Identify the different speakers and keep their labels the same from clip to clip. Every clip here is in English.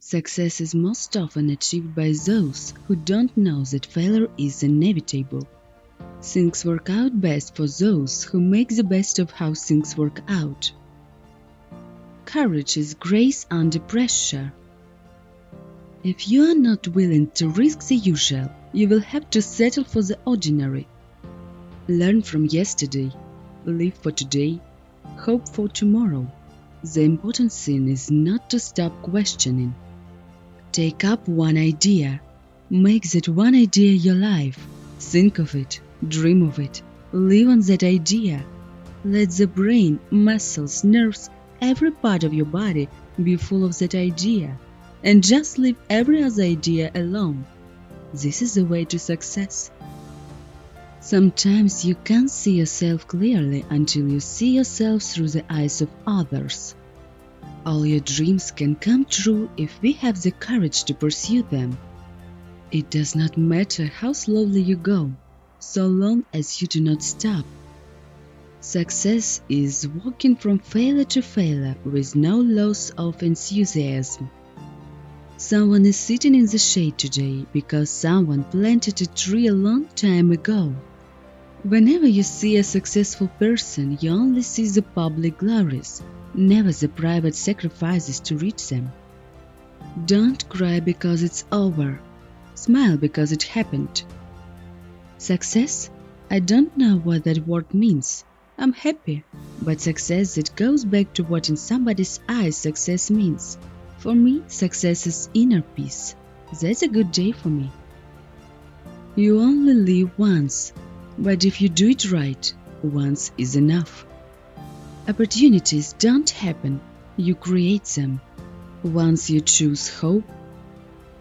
Speaker 1: Success is most often achieved by those who don't know that failure is inevitable. Things work out best for those who make the best of how things work out. Courage is grace under pressure. If you are not willing to risk the usual, you will have to settle for the ordinary. Learn from yesterday, live for today, hope for tomorrow. The important thing is not to stop questioning. Take up one idea. Make that one idea your life. Think of it, dream of it, live on that idea. Let the brain, muscles, nerves, every part of your body be full of that idea. And just leave every other idea alone. This is the way to success. Sometimes you can't see yourself clearly until you see yourself through the eyes of others. All your dreams can come true if we have the courage to pursue them. It does not matter how slowly you go, so long as you do not stop. Success is walking from failure to failure with no loss of enthusiasm. Someone is sitting in the shade today because someone planted a tree a long time ago. Whenever you see a successful person, you only see the public glories, never the private sacrifices to reach them. Don't cry because it's over. Smile because it happened. Success? I don't know what that word means. I'm happy, but success that goes back to what in somebody's eyes success means. For me, success is inner peace. That's a good day for me. You only live once, but if you do it right, once is enough. Opportunities don't happen, you create them. Once you choose hope,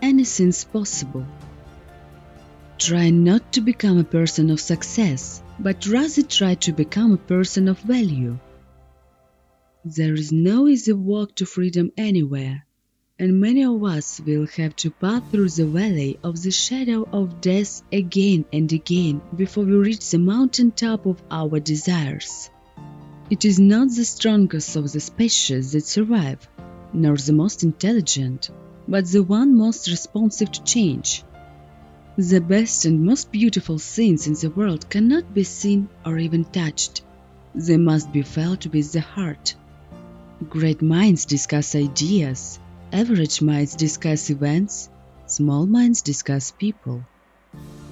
Speaker 1: anything's possible. Try not to become a person of success, but rather try to become a person of value. There is no easy walk to freedom anywhere, and many of us will have to pass through the valley of the shadow of death again and again before we reach the mountain top of our desires. It is not the strongest of the species that survive, nor the most intelligent, but the one most responsive to change. The best and most beautiful things in the world cannot be seen or even touched. They must be felt with the heart. Great minds discuss ideas. Average minds discuss events, small minds discuss people.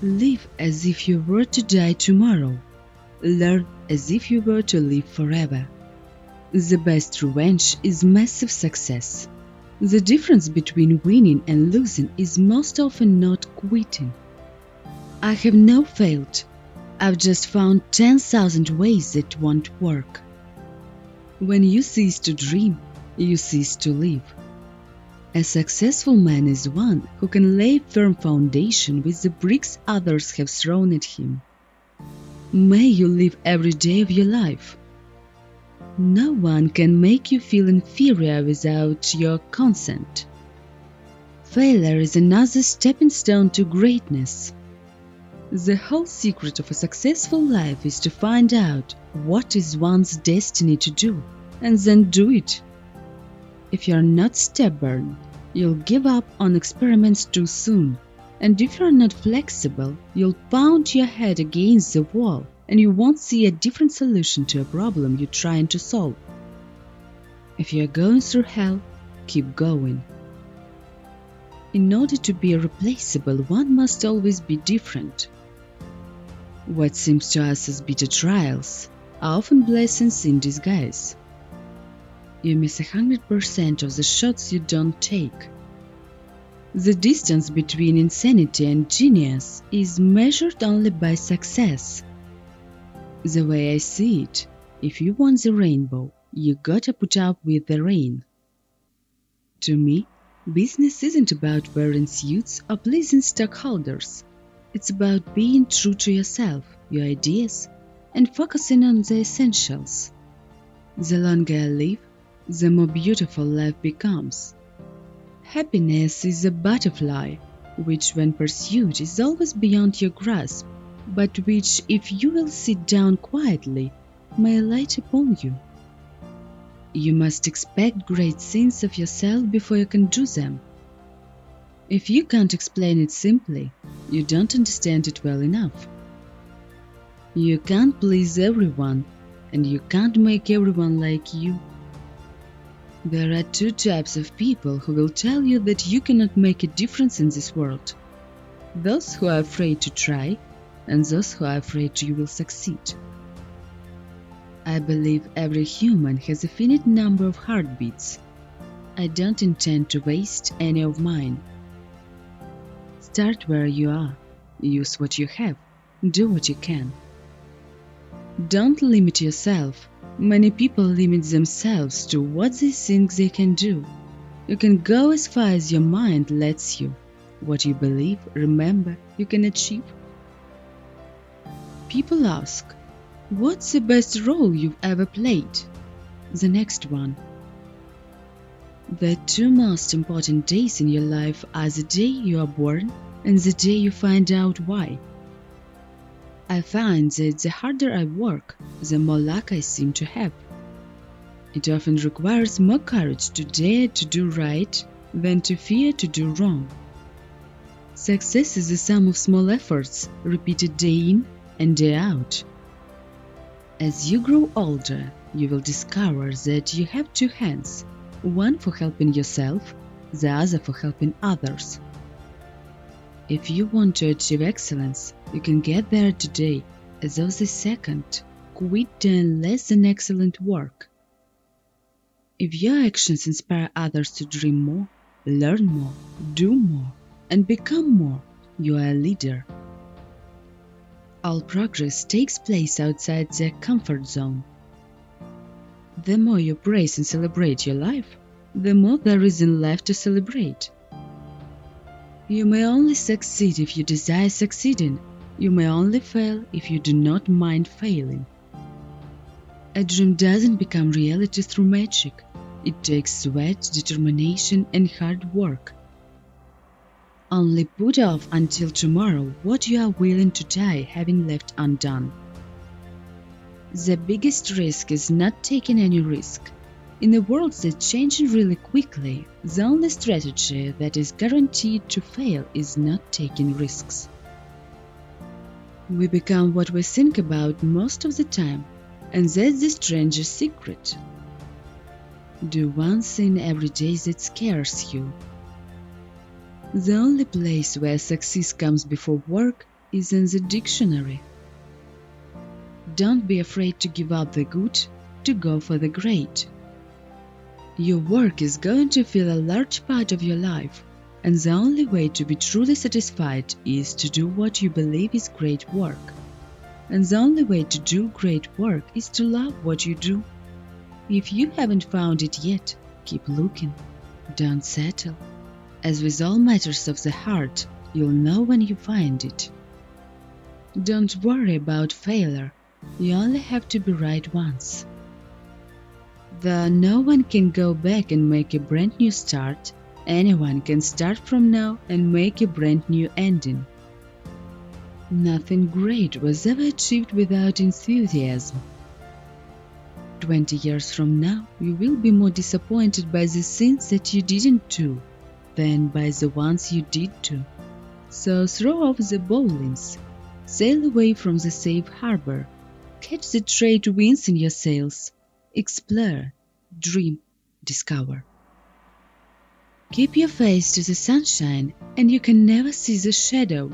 Speaker 1: Live as if you were to die tomorrow. Learn as if you were to live forever. The best revenge is massive success. The difference between winning and losing is most often not quitting. I have not failed. I've just found 10,000 ways that won't work. When you cease to dream, you cease to live. A successful man is one who can lay firm foundation with the bricks others have thrown at him. May you live every day of your life. No one can make you feel inferior without your consent. Failure is another stepping stone to greatness. The whole secret of a successful life is to find out what is one's destiny to do, and then do it. If you are not stubborn, you'll give up on experiments too soon, and if you are not flexible, you'll pound your head against the wall and you won't see a different solution to a problem you're trying to solve. If you're going through hell, keep going. In order to be irreplaceable, one must always be different. What seems to us as bitter trials are often blessings in disguise. You miss 100% of the shots you don't take. The distance between insanity and genius is measured only by success. The way I see it, if you want the rainbow, you gotta put up with the rain. To me, business isn't about wearing suits or pleasing stockholders. It's about being true to yourself, your ideas, and focusing on the essentials. The longer I live, the more beautiful life becomes. Happiness is a butterfly, which when pursued is always beyond your grasp, but which, if you will sit down quietly, may light upon you. You must expect great things of yourself before you can do them. If you can't explain it simply, you don't understand it well enough. You can't please everyone, and you can't make everyone like you. There are two types of people who will tell you that you cannot make a difference in this world: those who are afraid to try, and those who are afraid you will succeed. I believe every human has a finite number of heartbeats. I don't intend to waste any of mine. Start where you are, use what you have, do what you can. Don't limit yourself. Many people limit themselves to what they think they can do. You can go as far as your mind lets you. What you believe, remember, you can achieve. People ask, what's the best role you've ever played? The next one. The two most important days in your life are the day you are born and the day you find out why. I find that the harder I work, the more luck I seem to have. It often requires more courage to dare to do right than to fear to do wrong. Success is the sum of small efforts repeated day in and day out. As you grow older, you will discover that you have two hands, one for helping yourself, the other for helping others. If you want to achieve excellence, you can get there today, as of the second, quit doing less than excellent work. If your actions inspire others to dream more, learn more, do more, and become more, you are a leader. All progress takes place outside their comfort zone. The more you praise and celebrate your life, the more there isn't left to celebrate. You may only succeed if you desire succeeding. You may only fail if you do not mind failing. A dream doesn't become reality through magic. It takes sweat, determination, and hard work. Only put off until tomorrow what you are willing to die having left undone. The biggest risk is not taking any risk. In a world that's changing really quickly, the only strategy that is guaranteed to fail is not taking risks. We become what we think about most of the time, and that's the strangest secret. Do one thing every day that scares you. The only place where success comes before work is in the dictionary. Don't be afraid to give up the good, to go for the great. Your work is going to fill a large part of your life, and the only way to be truly satisfied is to do what you believe is great work. And the only way to do great work is to love what you do. If you haven't found it yet, keep looking. Don't settle. As with all matters of the heart, you'll know when you find it. Don't worry about failure. You only have to be right once. Though no one can go back and make a brand new start, anyone can start from now and make a brand new ending. Nothing great was ever achieved without enthusiasm. 20 years from now, you will be more disappointed by the things that you didn't do than by the ones you did do. So throw off the bowlines, sail away from the safe harbor, catch the trade winds in your sails, explore, dream, discover. Keep your face to the sunshine and you can never see the shadow.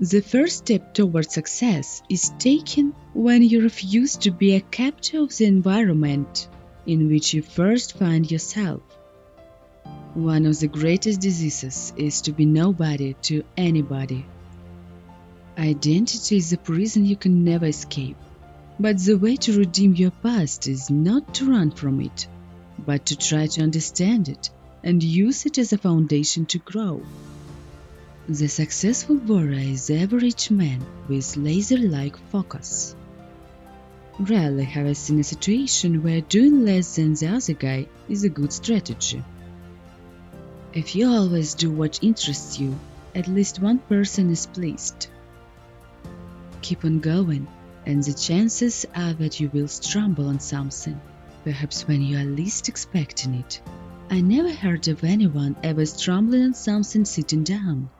Speaker 1: The first step toward success is taken when you refuse to be a captive of the environment in which you first find yourself. One of the greatest diseases is to be nobody to anybody. Identity is a prison you can never escape. But the way to redeem your past is not to run from it, but to try to understand it and use it as a foundation to grow. The successful warrior is the average man with laser-like focus. Rarely have I seen a situation where doing less than the other guy is a good strategy. If you always do what interests you, at least one person is pleased. Keep on going, and the chances are that you will stumble on something, perhaps when you are least expecting it. I never heard of anyone ever stumbling on something sitting down.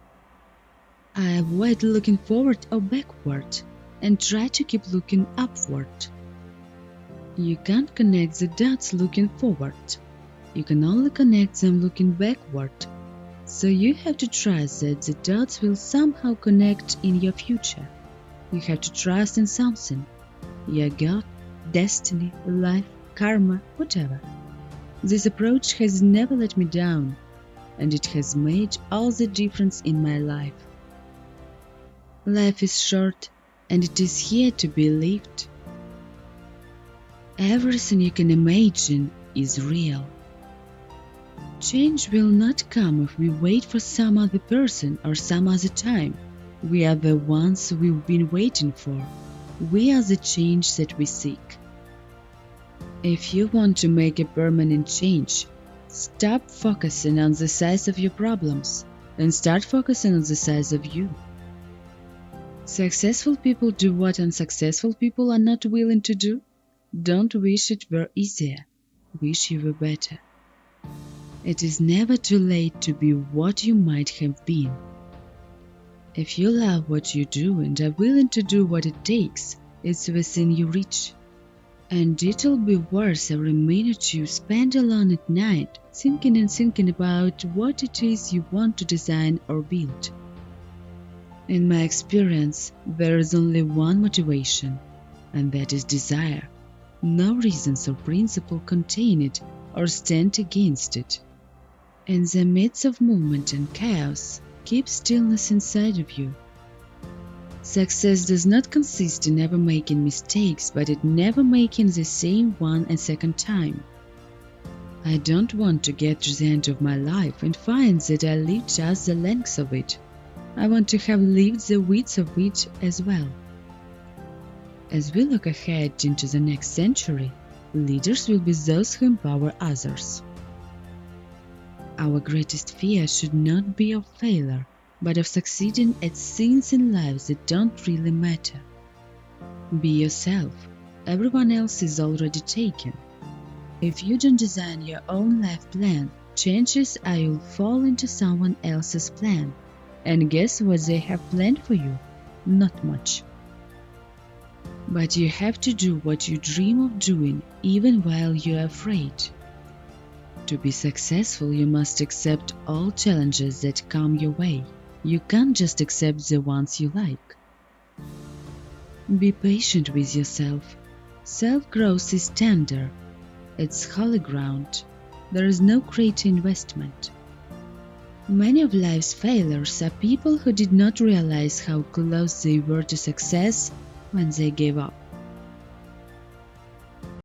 Speaker 1: I avoid looking forward or backward and try to keep looking upward. You can't connect the dots looking forward. You can only connect them looking backward. So you have to trust that the dots will somehow connect in your future. You have to trust in something. Your God, destiny, life, karma, whatever. This approach has never let me down, and it has made all the difference in my life. Life is short, and it is here to be lived. Everything you can imagine is real. Change will not come if we wait for some other person or some other time. We are the ones we've been waiting for. We are the change that we seek. If you want to make a permanent change, stop focusing on the size of your problems and start focusing on the size of you. Successful people do what unsuccessful people are not willing to do. Don't wish it were easier. Wish you were better. It is never too late to be what you might have been. If you love what you do and are willing to do what it takes, it's within your reach. And it'll be worth every minute you spend alone at night thinking about what it is you want to design or build. In my experience, there is only one motivation, and that is desire. No reasons or principle contain it or stand against it. In the midst of movement and chaos, keep stillness inside of you. Success does not consist in never making mistakes, but in never making the same one a second time. I don't want to get to the end of my life and find that I lived just the length of it. I want to have lived the width of it as well. As we look ahead into the next century, leaders will be those who empower others. Our greatest fear should not be of failure, but of succeeding at things in life that don't really matter. Be yourself. Everyone else is already taken. If you don't design your own life plan, chances are you'll fall into someone else's plan. And guess what they have planned for you? Not much. But you have to do what you dream of doing, even while you're afraid. To be successful, you must accept all challenges that come your way. You can't just accept the ones you like. Be patient with yourself. Self-growth is tender. It's holy ground. There is no greater investment. Many of life's failures are people who did not realize how close they were to success when they gave up.